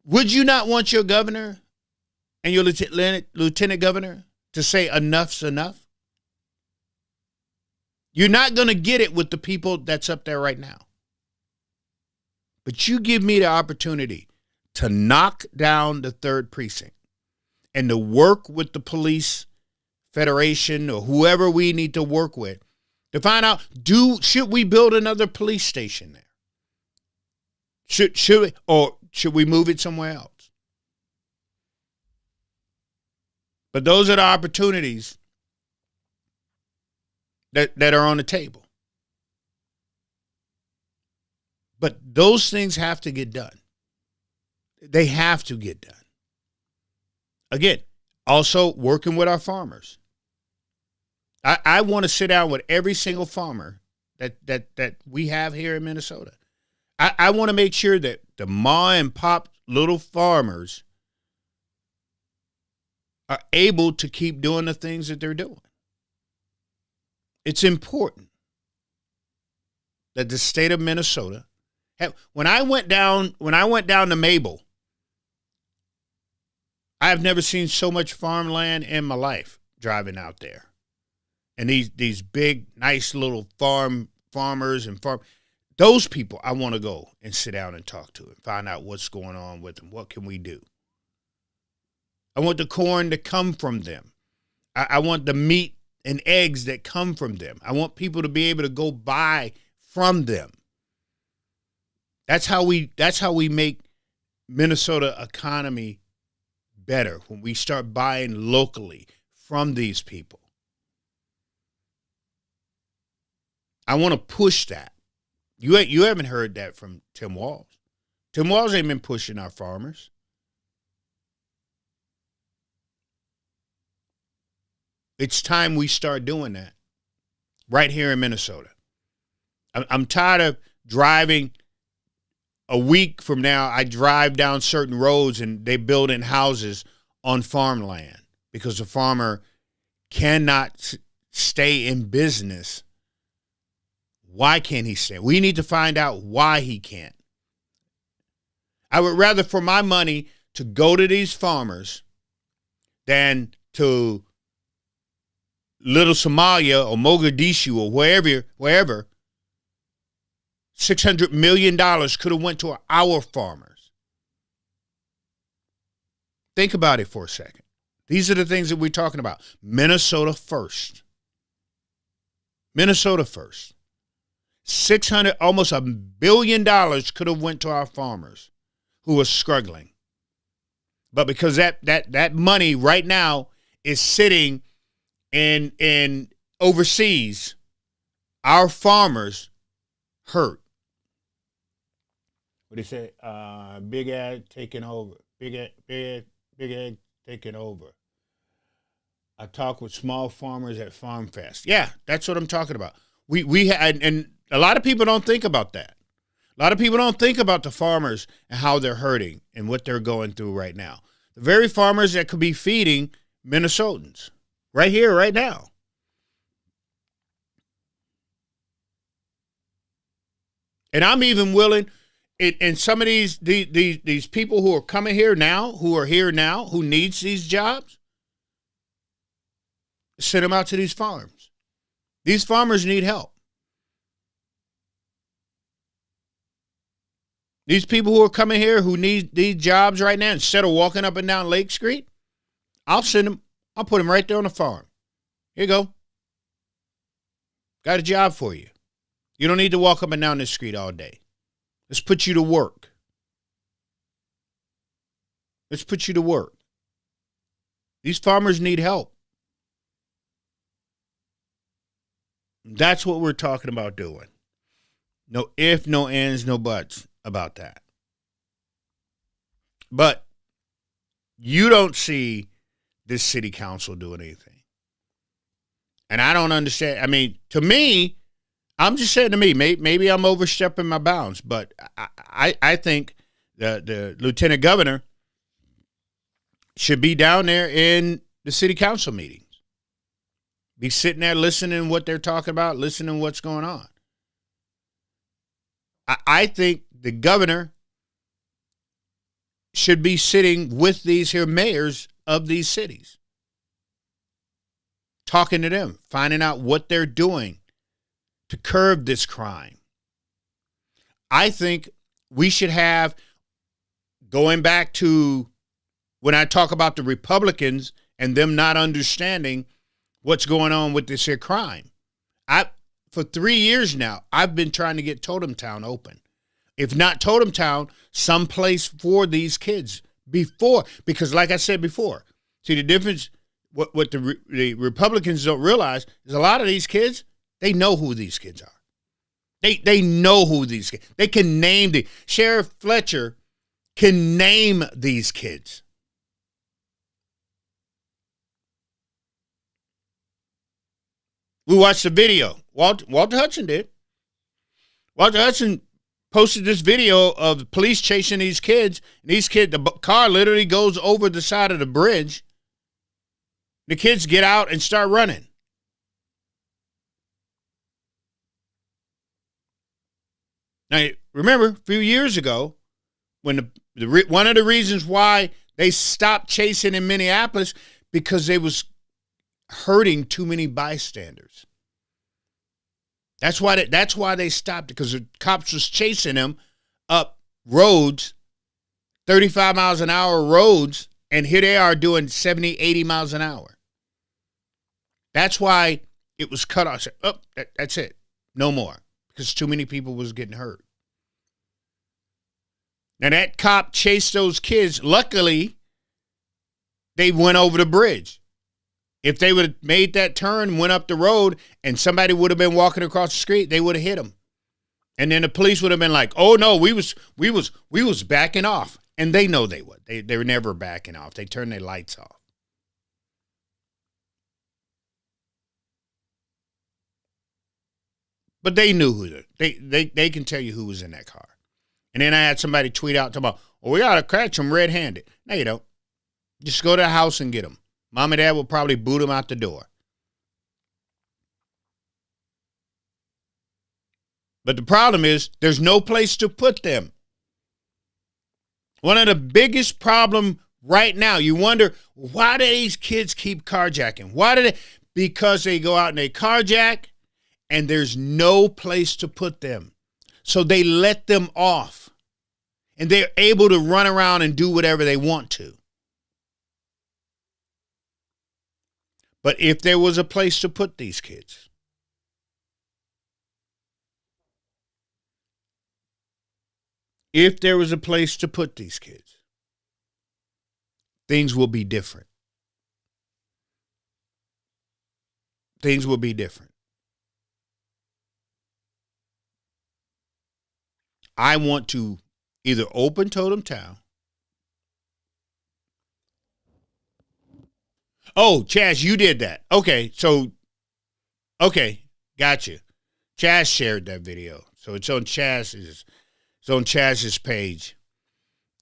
Would you not want your governor and your lieutenant governor to say enough's enough? You're not going to get it with the people that's up there right now. But you give me the opportunity to knock down the 3rd precinct and to work with the police federation or whoever we need to work with to find out, should we build another police station there? Should we move it somewhere else? But those are the opportunities that are on the table. But those things have to get done. They have to get done. Again, also working with our farmers. I want to sit down with every single farmer that we have here in Minnesota. I want to make sure that the ma and pop little farmers are able to keep doing the things that they're doing. It's important that the state of Minnesota when I went down to Mabel, I've never seen so much farmland in my life driving out there. And these big, nice little farmers and those people I want to go and sit down and talk to and find out what's going on with them. What can we do? I want the corn to come from them. I want the meat and eggs that come from them. I want people to be able to go buy from them. That's how we make Minnesota economy better, when we start buying locally from these people. I want to push that. You haven't heard that from Tim Walz. Tim Walz ain't been pushing our farmers. It's time we start doing that right here in Minnesota. I'm tired of driving. A week from now, I drive down certain roads and they building houses on farmland because the farmer cannot stay in business. Why can't he stay? We need to find out why he can't. I would rather for my money to go to these farmers than to Little Somalia or Mogadishu or wherever. $600 million could have went to our farmers. Think about it for a second. These are the things that we're talking about. Minnesota first. Minnesota first. Almost $1 billion could have went to our farmers who are struggling. But because that money right now is sitting in overseas, our farmers hurt. What do you say? Big Ag taking over. Big Ag taking over. I talk with small farmers at Farm Fest. Yeah, that's what I'm talking about. And a lot of people don't think about that. A lot of people don't think about the farmers and how they're hurting and what they're going through right now. The very farmers that could be feeding Minnesotans right here, right now. And I'm even willing, and some of these people who are coming here now, who needs these jobs, send them out to these farms. These farmers need help. These people who are coming here who need these jobs right now, instead of walking up and down Lake Street, I'll put them right there on the farm. Here you go. Got a job for you. You don't need to walk up and down this street all day. Let's put you to work. Let's put you to work. These farmers need help. That's what we're talking about doing. No if, no ands, no buts about that. But you don't see this city council doing anything. And I don't understand. I mean, to me, I'm just saying to me, maybe I'm overstepping my bounds, but I think the lieutenant governor should be down there in the city council meetings. Be sitting there listening to what they're talking about, listening to what's going on. I think the governor should be sitting with these here mayors of these cities, talking to them, finding out what they're doing to curb this crime. I think we should have, going back to when I talk about the Republicans and them not understanding what's going on with this here crime. For 3 years now, I've been trying to get Totem Town open. If not Totem Town, someplace for these kids before. Because like I said before, see the difference, what the Republicans don't realize is a lot of these kids, they know who these kids are. They know who these kids, they can name Sheriff Fletcher can name these kids. We watched the video. Walter Hudson did. Walter Hudson posted this video of the police chasing these kids. And the car literally goes over the side of the bridge. The kids get out and start running. Now, remember, a few years ago, when one of the reasons why they stopped chasing in Minneapolis, because they was hurting too many bystanders. That's why they stopped, because the cops was chasing them up roads, 35 miles an hour roads, and here they are doing 70, 80 miles an hour. That's why it was cut off. Oh, that's it. No more, because too many people was getting hurt. Now that cop chased those kids. Luckily, they went over the bridge. If they would have made that turn, went up the road, and somebody would have been walking across the street, they would have hit them. And then the police would have been like, "Oh no, we was backing off." And they know they would. They were never backing off. They turned their lights off. But they knew who they can tell you who was in that car. And then I had somebody tweet out about, "Oh, we gotta catch them red-handed." No, you don't. Just go to the house and get them. Mom and Dad will probably boot them out the door. But the problem is, there's no place to put them. One of the biggest problems right now, you wonder, why do these kids keep carjacking? Why do they? Because they go out and they carjack, and there's no place to put them. So they let them off. And they're able to run around and do whatever they want to. But if there was a place to put these kids, things will be different. Things will be different. I want to either open Totem Town. Oh, Chaz, you did that. Okay, gotcha. Chaz shared that video. So it's on Chaz's page.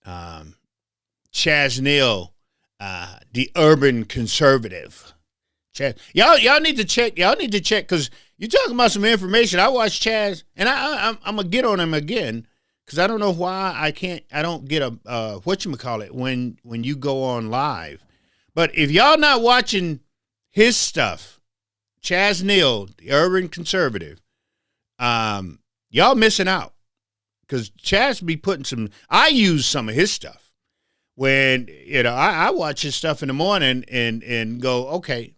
Chaz Neal, the urban conservative. Chaz, y'all need to check because you're talking about some information. I watched Chaz, and I'm gonna get on him again because I don't know why I don't get a whatchamacallit when you go on live. But if y'all not watching his stuff, Chaz Neal, the urban conservative, y'all missing out. Because Chaz be putting I use some of his stuff. When, I watch his stuff in the morning and go, okay,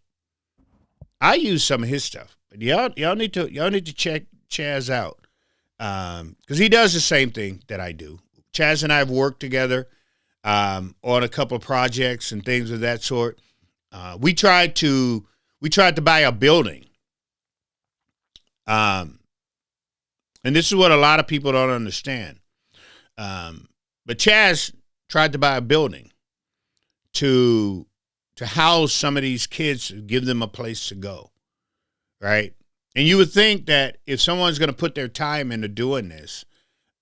I use some of his stuff. But y'all need to check Chaz out. Because he does the same thing that I do. Chaz and I have worked together on a couple of projects and things of that sort. We tried to buy a building And this is what a lot of people don't understand. But Chaz tried to buy a building to house some of these kids, give them a place to go, right? And you would think that if someone's going to put their time into doing this,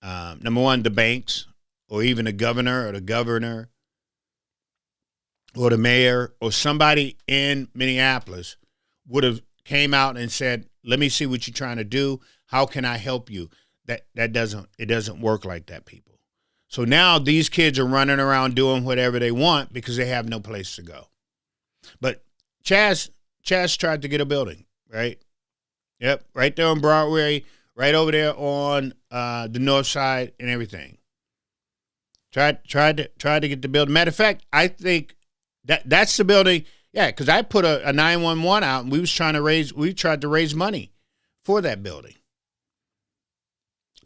number one, the banks, or even the governor or the mayor or somebody in Minneapolis would have came out and said, let me see what you're trying to do. How can I help you? It doesn't work like that, people. So now these kids are running around doing whatever they want because they have no place to go. But Chaz tried to get a building, right? Yep, right there on Broadway, right over there on the north side and everything. Tried to get the building. Matter of fact, I think that's the building. Yeah, because I put a 911 out, and we tried to raise money for that building.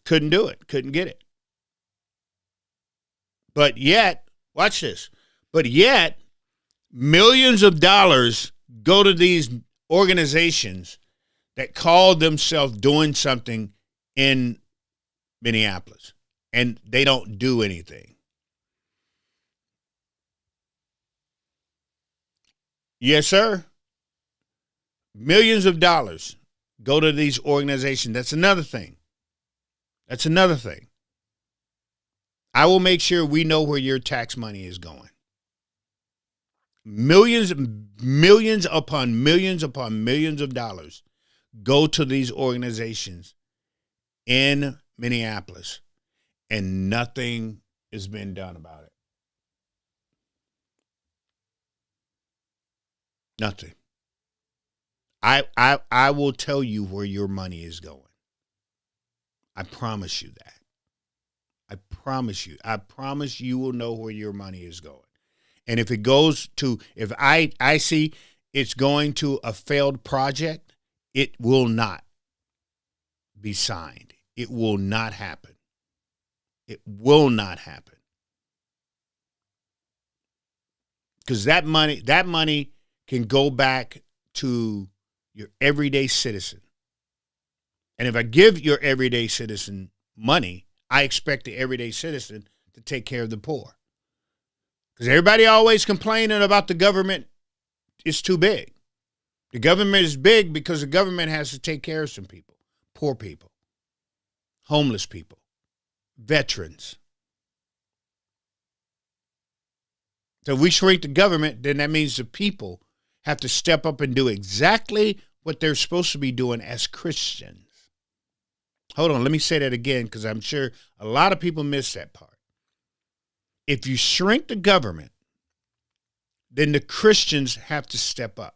Couldn't do it. Couldn't get it. But yet, watch this. But yet, millions of dollars go to these organizations that call themselves doing something in Minneapolis, and they don't do anything. Yes, sir. Millions of dollars go to these organizations. That's another thing. I will make sure we know where your tax money is going. Millions upon millions of dollars go to these organizations in Minneapolis, and nothing has been done about it. Nothing. I will tell you where your money is going. I promise you that. I promise you will know where your money is going. And if it goes to, if I see it's going to a failed project, it will not be signed. It will not happen. It will not happen. Because that money can go back to your everyday citizen. And if I give your everyday citizen money, I expect the everyday citizen to take care of the poor. Because everybody always complaining about the government is too big. The government is big because the government has to take care of some people, poor people, homeless people, veterans. So if we shrink the government, then that means the people have to step up and do exactly what they're supposed to be doing as Christians. Hold on, let me say that again because I'm sure a lot of people miss that part. If you shrink the government, then the Christians have to step up.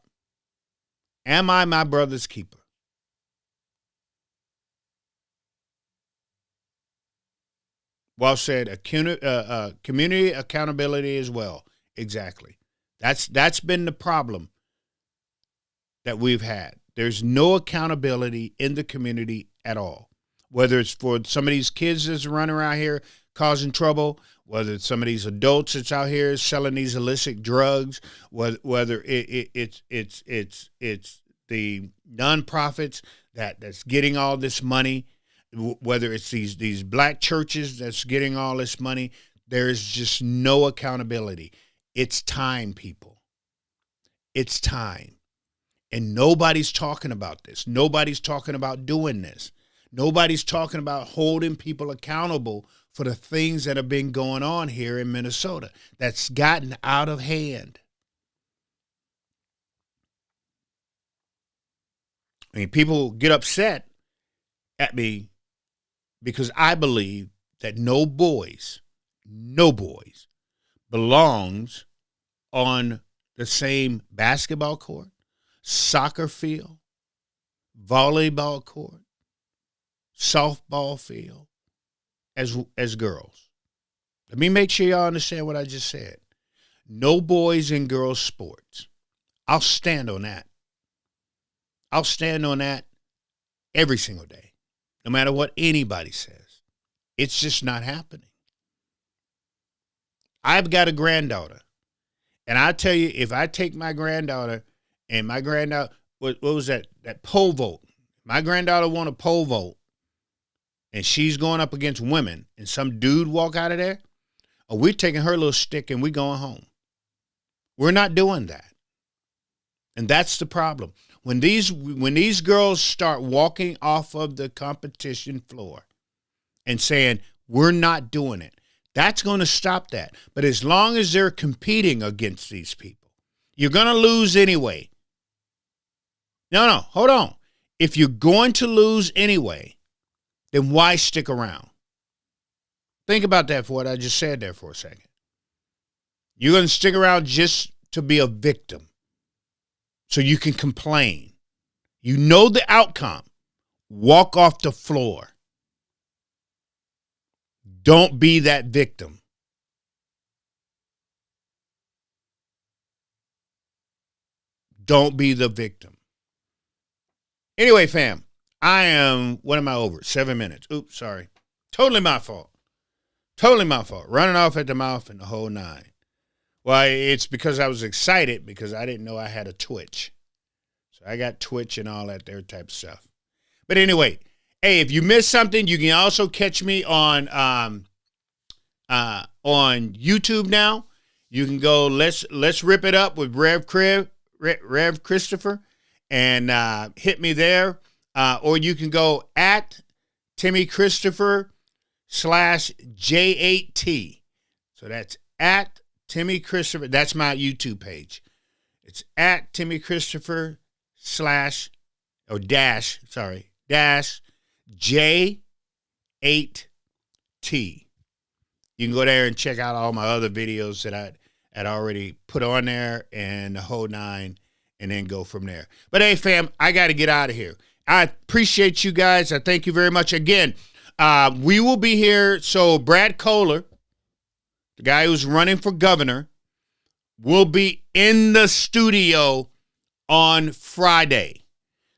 Am I my brother's keeper? Well said. Community accountability as well. Exactly. That's been the problem that we've had. There's no accountability in the community at all. Whether it's for some of these kids that's running around here causing trouble, whether it's some of these adults that's out here selling these illicit drugs, whether it's the nonprofits that's getting all this money, whether it's these black churches that's getting all this money, there's just no accountability. It's time, people. It's time. And nobody's talking about this. Nobody's talking about doing this. Nobody's talking about holding people accountable for the things that have been going on here in Minnesota that's gotten out of hand. I mean, people get upset at me because I believe that no boys belongs on the same basketball court, soccer field, volleyball court, softball field as girls. Let me make sure y'all understand what I just said. No boys and girls sports. I'll stand on that. I'll stand on that every single day, no matter what anybody says. It's just not happening. I've got a granddaughter, and I tell you, if I take my granddaughter and my granddaughter, what was that pole vote? My granddaughter won a pole vote. and she's going up against women, and some dude walk out of there, or we're taking her little stick and we're going home. We're not doing that. And that's the problem. When these girls start walking off of the competition floor and saying, we're not doing it, that's going to stop that. But as long as they're competing against these people, you're going to lose anyway. No, hold on. If you're going to lose anyway, then why stick around? Think about that for what I just said there for a second. You're going to stick around just to be a victim so you can complain. You know the outcome. Walk off the floor. Don't be that victim. Don't be the victim. Anyway, fam, what am I over? 7 minutes. Oops, sorry. Totally my fault. Totally my fault. Running off at the mouth and the whole nine. Well, it's because I was excited because I didn't know I had a Twitch. So I got Twitch and all that there type of stuff. But anyway, hey, if you missed something, you can also catch me on YouTube now. You can go, let's rip it up with RevChristopher and hit me there. Or you can go at TimmyChristopher /J8T. So that's at TimmyChristopher. That's my YouTube page. It's at TimmyChristopher dash J8T. You can go there and check out all my other videos that I had already put on there and the whole nine, and then go from there. But hey, fam, I got to get out of here. I appreciate you guys. I thank you very much. Again, we will be here. So Brad Kohler, the guy who's running for governor, will be in the studio on Friday.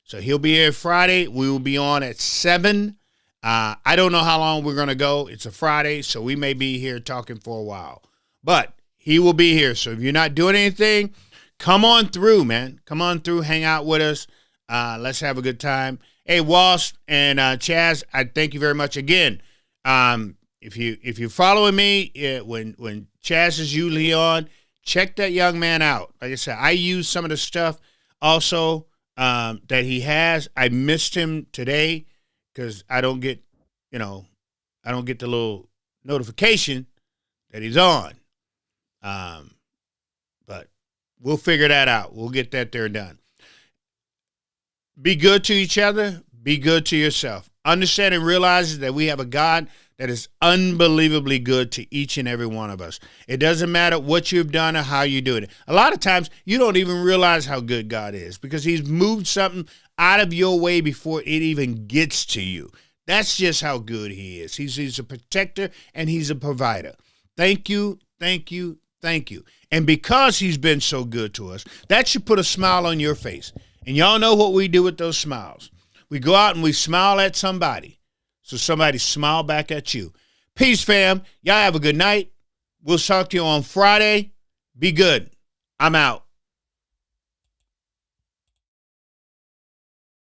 So he'll be here Friday. We will be on at 7. I don't know how long we're going to go. It's a Friday, so we may be here talking for a while. But he will be here. So if you're not doing anything, come on through, man. Come on through. Hang out with us. Let's have a good time. Hey, Walsh and Chaz, I thank you very much again. If you're following me, when Chaz is usually on, check that young man out. Like I said, I use some of the stuff also that he has. I missed him today because I don't get the little notification that he's on. But we'll figure that out. We'll get that there done. Be good to each other. Be good to yourself. Understand and realize that we have a God that is unbelievably good to each and every one of us. It doesn't matter what you've done or how you do it. A lot of times you don't even realize how good God is because he's moved something out of your way before it even gets to you. That's just how good he is. He's a protector and he's a provider. Thank you, thank you, thank you. And because he's been so good to us, that should put a smile on your face. And y'all know what we do with those smiles. We go out and we smile at somebody. So somebody smile back at you. Peace, fam. Y'all have a good night. We'll talk to you on Friday. Be good. I'm out.